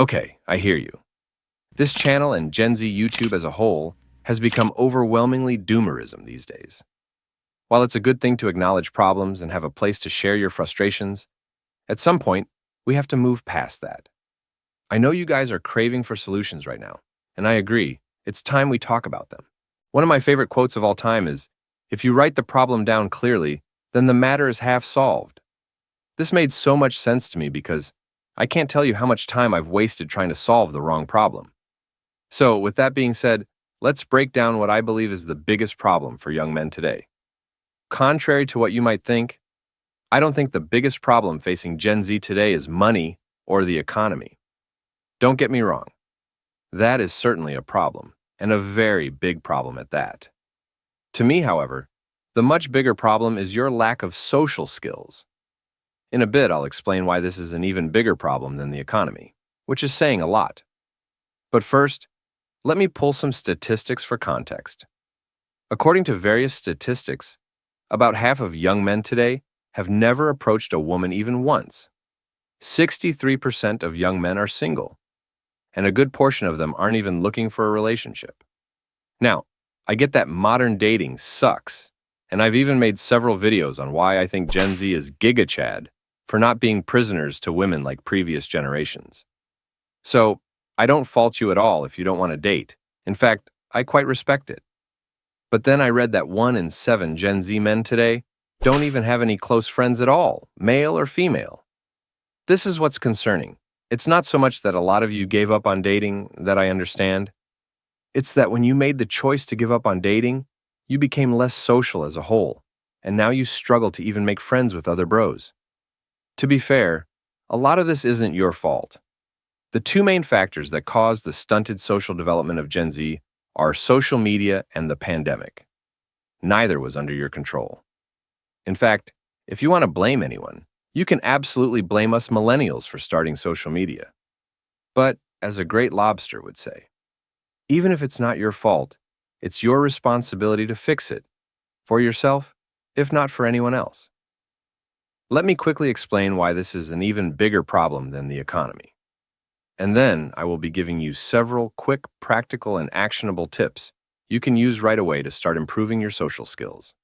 Okay, I hear you. This channel and Gen Z YouTube as a whole has become overwhelmingly doomerism these days. While it's a good thing to acknowledge problems and have a place to share your frustrations, at some point, we have to move past that. I know you guys are craving for solutions right now, and I agree, it's time we talk about them. One of my favorite quotes of all time is, "If you write the problem down clearly, then the matter is half solved." This made so much sense to me because I can't tell you how much time I've wasted trying to solve the wrong problem. So, with that being said, let's break down what I believe is the biggest problem for young men today. Contrary to what you might think, I don't think the biggest problem facing Gen Z today is money or the economy. Don't get me wrong, that is certainly a problem, and a very big problem at that. To me, however, the much bigger problem is your lack of social skills. In a bit, I'll explain why this is an even bigger problem than the economy, which is saying a lot. But first, let me pull some statistics for context. According to various statistics, about half of young men today have never approached a woman even once. 63% of young men are single, and a good portion of them aren't even looking for a relationship. Now, I get that modern dating sucks, and I've even made several videos on why I think Gen Z is giga-chad for not being prisoners to women like previous generations. So, I don't fault you at all if you don't want to date. In fact, I quite respect it. But then I read that 1 in 7 Gen Z men today don't even have any close friends at all, male or female. This is what's concerning. It's not so much that a lot of you gave up on dating that I understand. It's that when you made the choice to give up on dating, you became less social as a whole, and now you struggle to even make friends with other bros. To be fair, a lot of this isn't your fault. The two main factors that caused the stunted social development of Gen Z are social media and the pandemic. Neither was under your control. In fact, if you want to blame anyone, you can absolutely blame us millennials for starting social media. But, as a great lobster would say, even if it's not your fault, it's your responsibility to fix it, for yourself, if not for anyone else. Let me quickly explain why this is an even bigger problem than the economy. And then I will be giving you several quick, practical, and actionable tips you can use right away to start improving your social skills.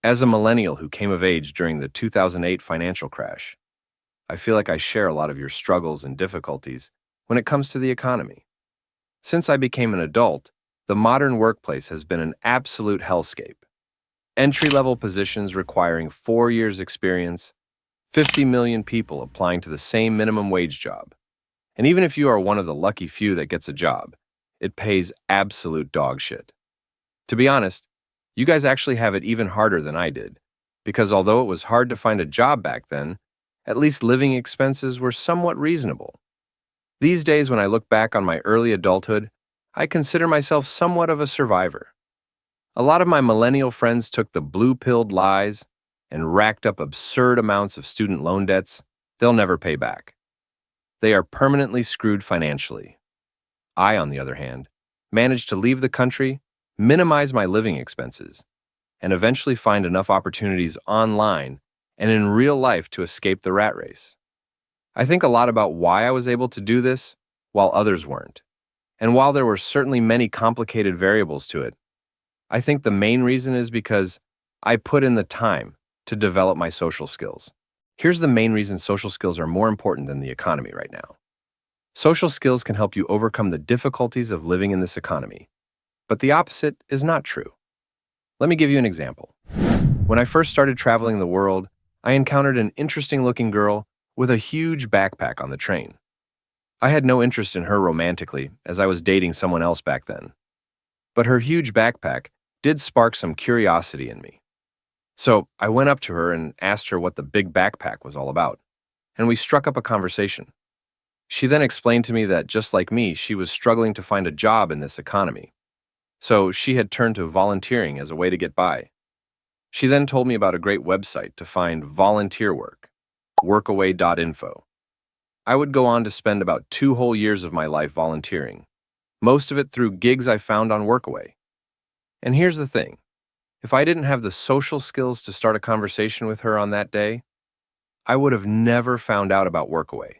As a millennial who came of age during the 2008 financial crash, I feel like I share a lot of your struggles and difficulties when it comes to the economy. Since I became an adult, the modern workplace has been an absolute hellscape. Entry-level positions requiring 4 years' experience, 50 million people applying to the same minimum wage job. And even if you are one of the lucky few that gets a job, it pays absolute dog shit. To be honest, you guys actually have it even harder than I did, because although it was hard to find a job back then, at least living expenses were somewhat reasonable. These days, when I look back on my early adulthood, I consider myself somewhat of a survivor. A lot of my millennial friends took the blue-pilled lies and racked up absurd amounts of student loan debts they'll never pay back. They are permanently screwed financially. I, on the other hand, managed to leave the country, minimize my living expenses, and eventually find enough opportunities online and in real life to escape the rat race. I think a lot about why I was able to do this while others weren't. And while there were certainly many complicated variables to it, I think the main reason is because I put in the time to develop my social skills. Here's the main reason social skills are more important than the economy right now. Social skills can help you overcome the difficulties of living in this economy, but the opposite is not true. Let me give you an example. When I first started traveling the world, I encountered an interesting-looking girl with a huge backpack on the train. I had no interest in her romantically, as I was dating someone else back then. But her huge backpack did spark some curiosity in me. So I went up to her and asked her what the big backpack was all about, and we struck up a conversation. She then explained to me that, just like me, she was struggling to find a job in this economy. So she had turned to volunteering as a way to get by. She then told me about a great website to find volunteer work, workaway.info. I would go on to spend about 2 whole years of my life volunteering, most of it through gigs I found on Workaway. And here's the thing. If I didn't have the social skills to start a conversation with her on that day, I would have never found out about Workaway,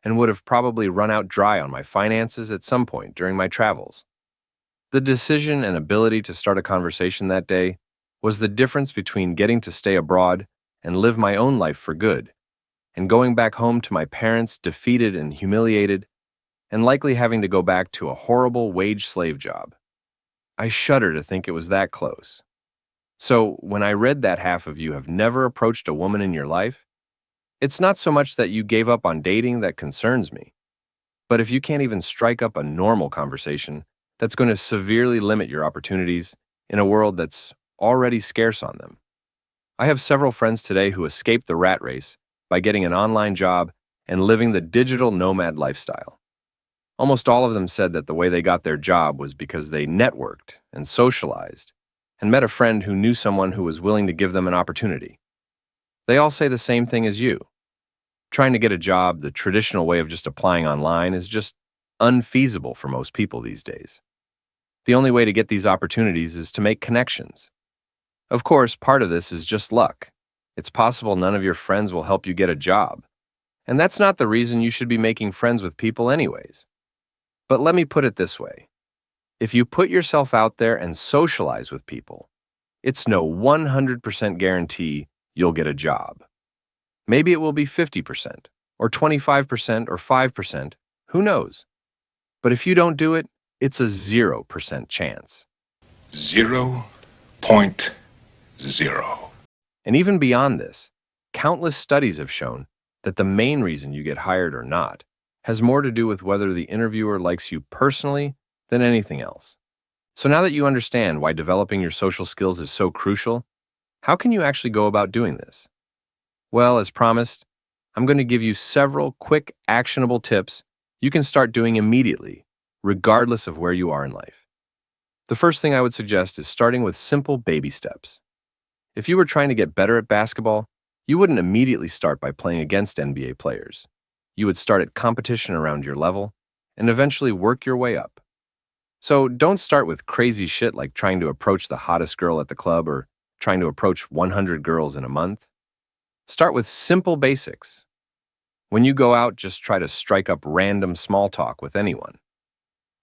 and would have probably run out dry on my finances at some point during my travels. The decision and ability to start a conversation that day was the difference between getting to stay abroad and live my own life for good, and going back home to my parents defeated and humiliated, and likely having to go back to a horrible wage slave job. I shudder to think it was that close. So, when I read that half of you have never approached a woman in your life, it's not so much that you gave up on dating that concerns me, but if you can't even strike up a normal conversation, that's going to severely limit your opportunities in a world that's already scarce on them. I have several friends today who escaped the rat race by getting an online job and living the digital nomad lifestyle. Almost all of them said that the way they got their job was because they networked and socialized and met a friend who knew someone who was willing to give them an opportunity. They all say the same thing as you. Trying to get a job the traditional way of just applying online is just unfeasible for most people these days. The only way to get these opportunities is to make connections. Of course, part of this is just luck. It's possible none of your friends will help you get a job, and that's not the reason you should be making friends with people anyways. But let me put it this way. If you put yourself out there and socialize with people, it's no 100% guarantee you'll get a job. Maybe it will be 50%, or 25%, or 5%, who knows? But if you don't do it, it's a 0% chance. 0.0. And even beyond this, countless studies have shown that the main reason you get hired or not has more to do with whether the interviewer likes you personally than anything else. So now that you understand why developing your social skills is so crucial, how can you actually go about doing this? Well, as promised, I'm going to give you several quick, actionable tips you can start doing immediately, regardless of where you are in life. The first thing I would suggest is starting with simple baby steps. If you were trying to get better at basketball, you wouldn't immediately start by playing against NBA players. You would start at competition around your level and eventually work your way up. So don't start with crazy shit like trying to approach the hottest girl at the club or trying to approach 100 girls in a month. Start with simple basics. When you go out, just try to strike up random small talk with anyone.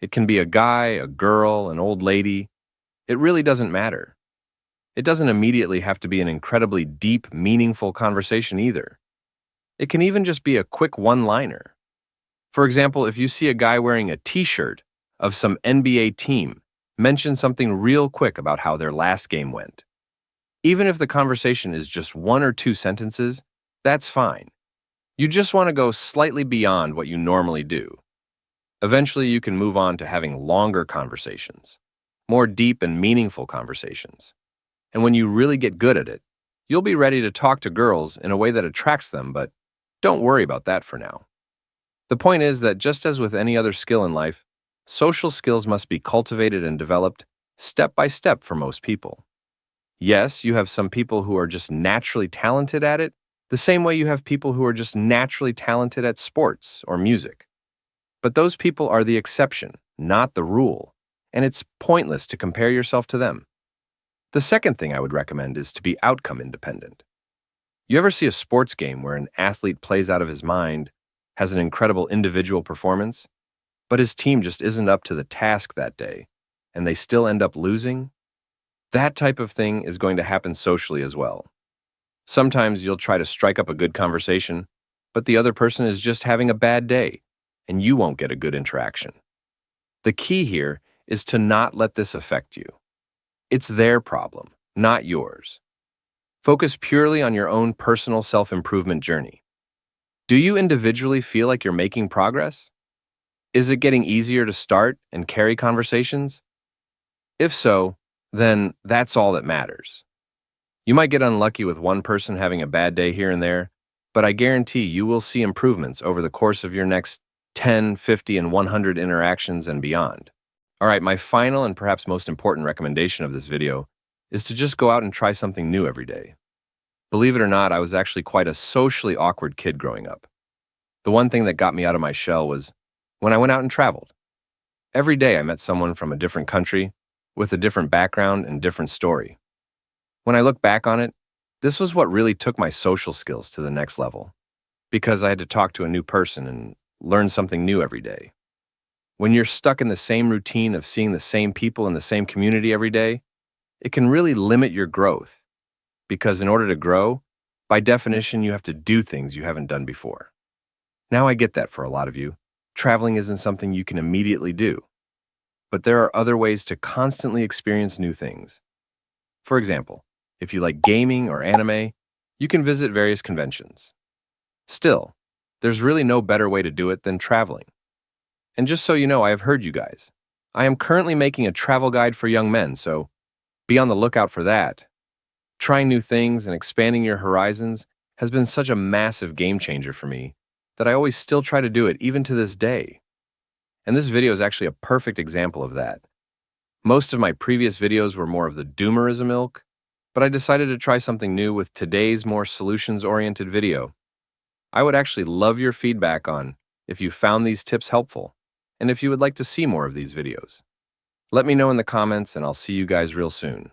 It can be a guy, a girl, an old lady. It really doesn't matter. It doesn't immediately have to be an incredibly deep, meaningful conversation either. It can even just be a quick one-liner. For example, if you see a guy wearing a t-shirt of some NBA team, mention something real quick about how their last game went. Even if the conversation is just 1 or 2 sentences, that's fine. You just want to go slightly beyond what you normally do. Eventually, you can move on to having longer conversations, more deep and meaningful conversations. And when you really get good at it, you'll be ready to talk to girls in a way that attracts them, but don't worry about that for now. The point is that just as with any other skill in life, social skills must be cultivated and developed step by step for most people. Yes, you have some people who are just naturally talented at it, the same way you have people who are just naturally talented at sports or music. But those people are the exception, not the rule, and it's pointless to compare yourself to them. The second thing I would recommend is to be outcome independent. You ever see a sports game where an athlete plays out of his mind, has an incredible individual performance, but his team just isn't up to the task that day, and they still end up losing? That type of thing is going to happen socially as well. Sometimes you'll try to strike up a good conversation, but the other person is just having a bad day, and you won't get a good interaction. The key here is to not let this affect you. It's their problem, not yours. Focus purely on your own personal self-improvement journey. Do you individually feel like you're making progress? Is it getting easier to start and carry conversations? If so, then that's all that matters. You might get unlucky with one person having a bad day here and there, but I guarantee you will see improvements over the course of your next 10, 50, and 100 interactions and beyond. All right, my final and perhaps most important recommendation of this video is to just go out and try something new every day. Believe it or not, I was actually quite a socially awkward kid growing up. The one thing that got me out of my shell was when I went out and traveled. Every day I met someone from a different country with a different background and different story. When I look back on it, this was what really took my social skills to the next level, because I had to talk to a new person and learn something new every day. When you're stuck in the same routine of seeing the same people in the same community every day, it can really limit your growth. Because in order to grow, by definition, you have to do things you haven't done before. Now I get that for a lot of you. Traveling isn't something you can immediately do. But there are other ways to constantly experience new things. For example, if you like gaming or anime, you can visit various conventions. Still, there's really no better way to do it than traveling. And just so you know, I have heard you guys. I am currently making a travel guide for young men, so be on the lookout for that. Trying new things and expanding your horizons has been such a massive game changer for me that I always still try to do it even to this day. And this video is actually a perfect example of that. Most of my previous videos were more of the doomerism ilk, but I decided to try something new with today's more solutions-oriented video. I would actually love your feedback on if you found these tips helpful, and if you would like to see more of these videos. Let me know in the comments, and I'll see you guys real soon.